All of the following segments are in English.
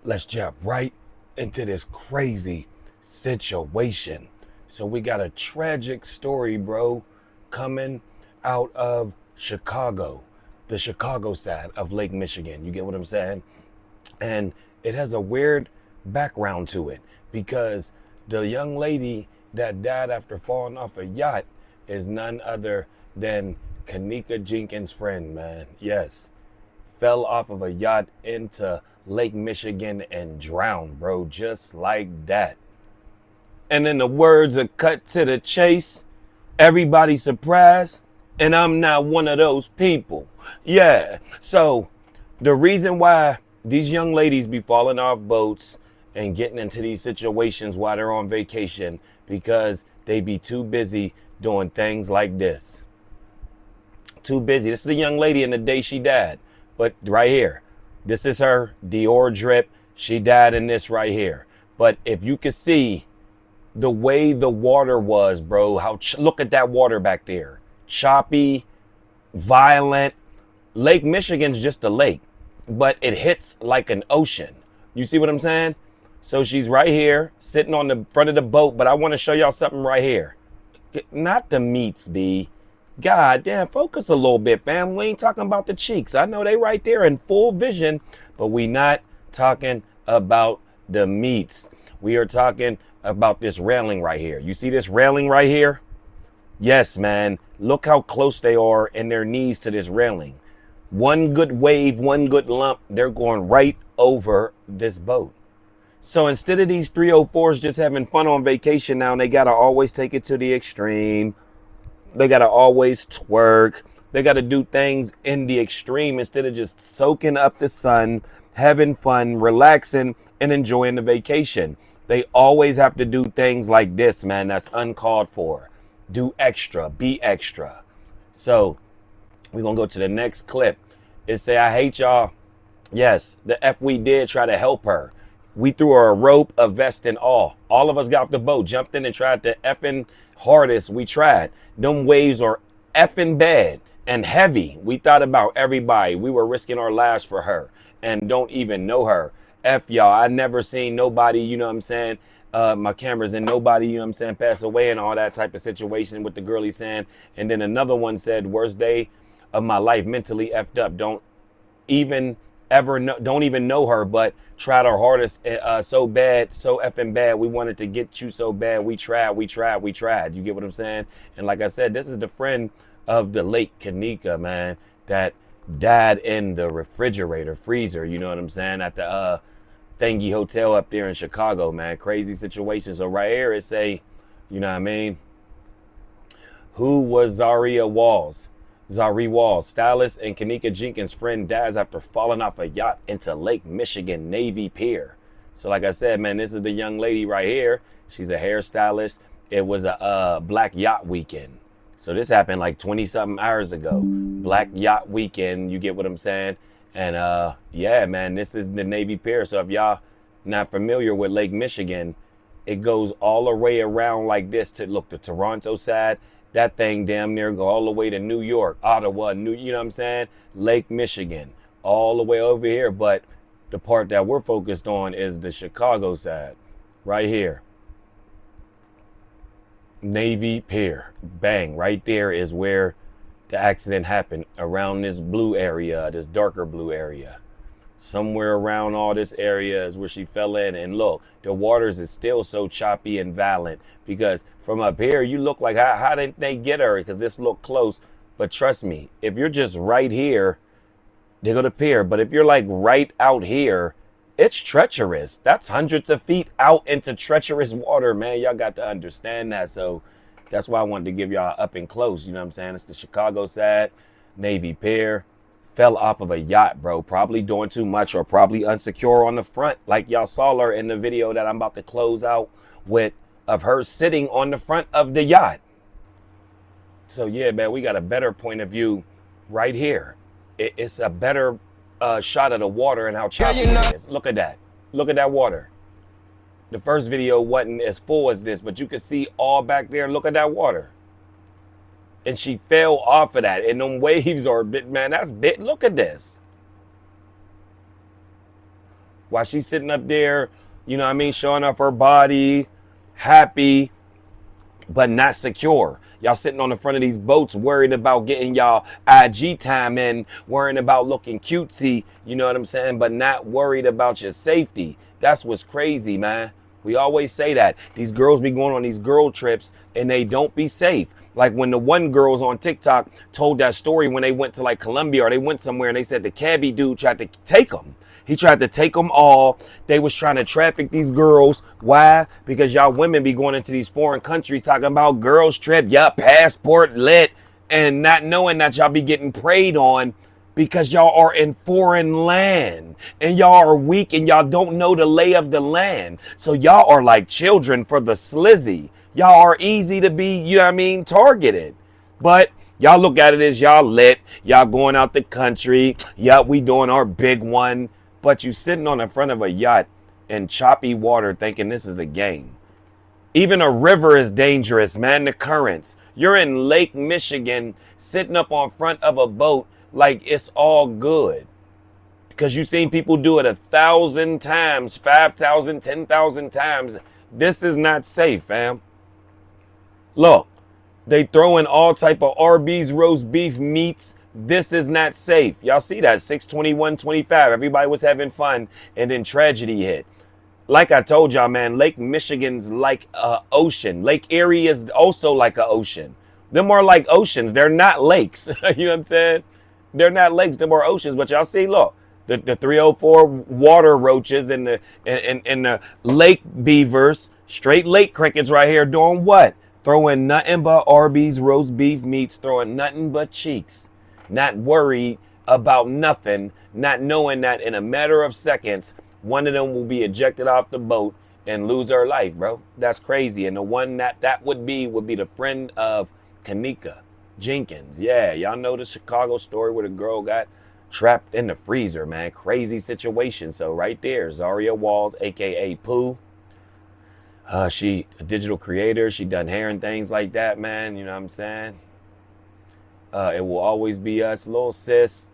let's jump right into this crazy situation. So we got a tragic story, bro, coming out of Chicago, the Chicago side of Lake Michigan. You get what I'm saying? And it has a weird background to it because the young lady that died after falling off a yacht is none other than Kenneka Jenkins' friend, man. Yes, fell off of a yacht into Lake Michigan and drowned, bro, just like that. And then the words are cut to the chase. Everybody surprised, and I'm not one of those people. Yeah. So the reason why these young ladies be falling off boats and getting into these situations while they're on vacation because they be too busy doing things like this. Too busy. This is the young lady in the day she died. But right here, this is her Dior drip. She died in this right here. But if you could see the way the water was, bro, look at that water back there. Choppy, violent. Lake Michigan's just a lake, but it hits like an ocean. You see what I'm saying? So she's right here, sitting on the front of the boat, but I want to show y'all something right here. Not the meats, B. God damn, focus a little bit, fam. We ain't talking about the cheeks. I know they right there in full vision, but we not talking about the meats. We are talking about this railing right here. You see this railing right here? Yes, man. Look how close they are in their knees to this railing. One good wave, one good lump, they're going right over this boat. So instead of these 304s just having fun on vacation now, they got to always take it to the extreme. They got to always twerk. They got to do things in the extreme instead of just soaking up the sun, having fun, relaxing, and enjoying the vacation. They always have to do things like this, man. That's uncalled for. Do extra. Be extra. So we're going to go to the next clip. It say, I hate y'all. Yes, the F we did try to help her. We threw her a rope, a vest, and all. All of us got off the boat, jumped in, and tried the effing hardest we tried. Them waves are effing bad and heavy. We thought about everybody. We were risking our lives for her and don't even know her. F y'all. I never seen nobody, you know what I'm saying? My cameras and nobody, you know what I'm saying, pass away and all that type of situation with the girlie saying. And then another one said, worst day of my life, mentally effed up. Even don't even know her, but tried our hardest, so bad, so effing bad. We wanted to get you so bad. We tried. You get what I'm saying? And like I said, this is the friend of the late Kenneka, man, that died in the refrigerator, freezer, you know what I'm saying, at the Thangy Hotel up there in Chicago, man. Crazy situation. So right here it say, you know what I mean? Who was Zaria Walls? Zari Walls, stylist and Kenneka Jenkins' friend, dies after falling off a yacht into Lake Michigan Navy Pier. So like I said, man, this is the young lady right here. She's a hairstylist. It was a Black Yacht Weekend. So this happened like 20 something hours ago. Black Yacht Weekend, you get what I'm saying? And yeah, man, this is the Navy Pier. So if y'all not familiar with Lake Michigan, it goes all the way around like this to look the Toronto side. That thing damn near go all the way to New York, Ottawa, you know what I'm saying? Lake Michigan, all the way over here. But the part that we're focused on is the Chicago side, right here. Navy Pier, bang, right there is where the accident happened, around this blue area, this darker blue area. Somewhere around all this area is where she fell in. And look, the waters is still so choppy and violent because from up here, you look like, how didn't they get her? Because this looked close. But trust me, if you're just right here, they go to pier. But if you're like right out here, it's treacherous. That's hundreds of feet out into treacherous water, man. Y'all got to understand that. So that's why I wanted to give y'all up and close. You know what I'm saying? It's the Chicago side, Navy Pier. Fell off of a yacht, bro. Probably doing too much or probably unsecure on the front. Like y'all saw her in the video that I'm about to close out with, of her sitting on the front of the yacht. So yeah, man, we got a better point of view right here. It's a better shot of the water and how choppy it is. Look at that. Look at that water. The first video wasn't as full as this, but you can see all back there. Look at that water. And she fell off of that. And them waves are, man, that's big. Look at this. while she's sitting up there, you know what I mean, showing off her body, happy, but not secure. Y'all sitting on the front of these boats worried about getting y'all IG time in, worrying about looking cutesy, you know what I'm saying, but not worried about your safety. That's what's crazy, man. We always say that. These girls be going on these girl trips and they don't be safe. Like when the one girls on TikTok told that story when they went to like Colombia or they went somewhere and they said the cabbie dude tried to take them. He tried to take them all. They was trying to traffic these girls. Why? Because y'all women be going into these foreign countries talking about girls trip, yup, passport lit, and not knowing that y'all be getting preyed on because y'all are in foreign land and y'all are weak and y'all don't know the lay of the land. So y'all are like children for the slizzy. Y'all are easy to be, you know what I mean, targeted. But y'all look at it as y'all lit, y'all going out the country, yeah, we doing our big one. But you sitting on the front of a yacht in choppy water thinking this is a game. Even a river is dangerous, man, the currents. You're in Lake Michigan sitting up on front of a boat like it's all good. Because you've seen people do it 1,000 times, 5,000, 10,000 times. This is not safe, fam. Look, they throw in all type of Arby's roast beef meats. This is not safe. Y'all see that 6/21/25. Everybody was having fun and then tragedy hit. Like I told y'all, man, Lake Michigan's like a ocean. Lake Erie is also like an ocean. Them are like oceans. They're not lakes. You know what I'm saying? They're not lakes. Them are oceans. But y'all see, look, the 304 water roaches and the lake beavers, straight lake crickets right here doing what? Throwing nothing but Arby's roast beef meats, throwing nothing but cheeks. Not worried about nothing, not knowing that in a matter of seconds, one of them will be ejected off the boat and lose her life, bro. That's crazy. And the one that would be the friend of Kenneka, Jenkins. Yeah, y'all know the Chicago story where the girl got trapped in the freezer, man. Crazy situation. So right there, Zaria Walls, aka Pooh. She a digital creator. She done hair and things like that, man. You know what I'm saying? It will always be us, little sis.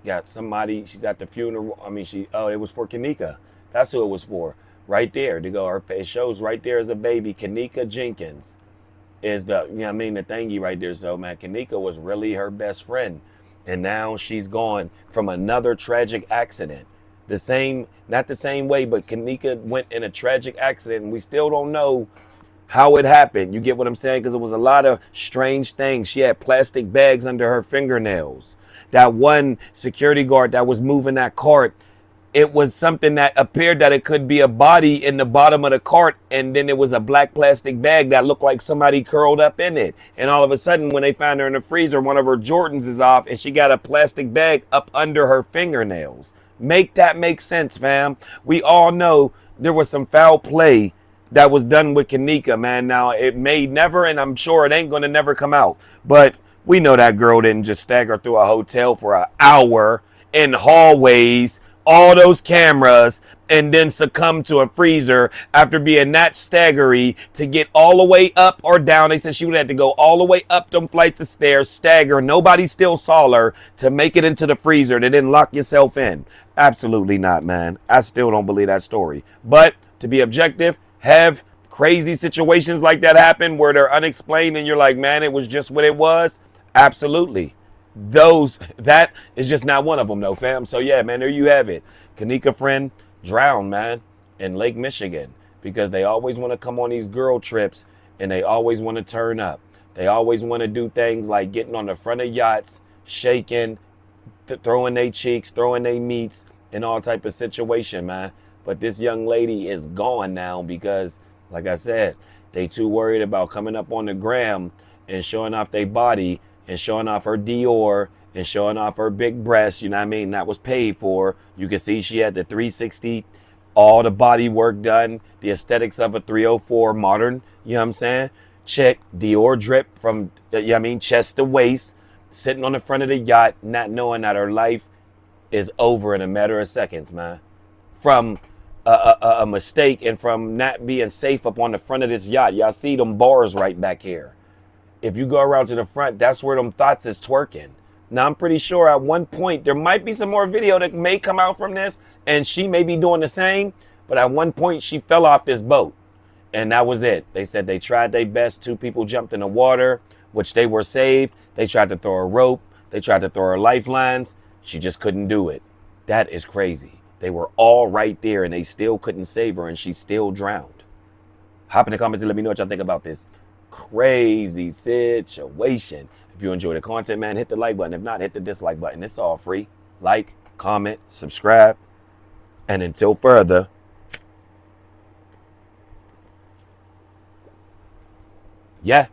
Got somebody. She's at the funeral. I mean, it was for Kenneka. That's who it was for. Right there to go. It shows right there as a baby. Kenneka Jenkins is the, you know what I mean, the thingy right there. So man, Kenneka was really her best friend, and now she's gone from another tragic accident. Not the same way, but Kenneka went in a tragic accident, and we still don't know how it happened. You get what I'm saying? Because it was a lot of strange things. She had plastic bags under her fingernails. That one security guard that was moving that cart, it was something that appeared that it could be a body in the bottom of the cart, and then it was a black plastic bag that looked like somebody curled up in it. And all of a sudden, when they found her in the freezer, one of her Jordans is off, and she got a plastic bag up under her fingernails. Make that make sense, fam. We all know there was some foul play that was done with Kenneka, man. Now, it may never, and I'm sure it ain't going to never come out. But we know that girl didn't just stagger through a hotel for an hour in hallways, all those cameras, and then succumb to a freezer after being that staggery to get all the way up or down. They said she would have to go all the way up them flights of stairs, stagger. Nobody still saw her to make it into the freezer. They didn't lock yourself in. Absolutely not, man. I still don't believe that story. But to be objective, have crazy situations like that happen where they're unexplained and you're like, man, it was just what it was. Absolutely. That is just not one of them though, fam. So yeah, man, there you have it. Kenneka friend drowned, man, in Lake Michigan because they always want to come on these girl trips and they always want to turn up. They always want to do things like getting on the front of yachts, shaking, throwing their cheeks, throwing their meats, and all type of situation, man. But this young lady is gone now because, like I said, they too worried about coming up on the gram and showing off their body and showing off her Dior and showing off her big breasts, you know what I mean? That was paid for. You can see she had the 360, all the body work done, the aesthetics of a 304 modern, you know what I'm saying? Chick, Dior drip from, you know what I mean, chest to waist, sitting on the front of the yacht, not knowing that her life is over in a matter of seconds, man. From a mistake and from not being safe up on the front of this yacht. Y'all see them bars right back here. If you go around to the front, that's where them thoughts is twerking. Now, I'm pretty sure at one point, there might be some more video that may come out from this, and she may be doing the same, but at one point, she fell off this boat, and that was it. They said they tried their best. 2 people jumped in the water, which they were saved. They tried to throw a rope. They tried to throw her lifelines. She just couldn't do it. That is crazy. They were all right there, and they still couldn't save her, and she still drowned. Hop in the comments and let me know what y'all think about this crazy situation. If you enjoy the content, man, hit the like button. If not, hit the dislike button. It's all free. Like, comment, subscribe. And until further, yeah.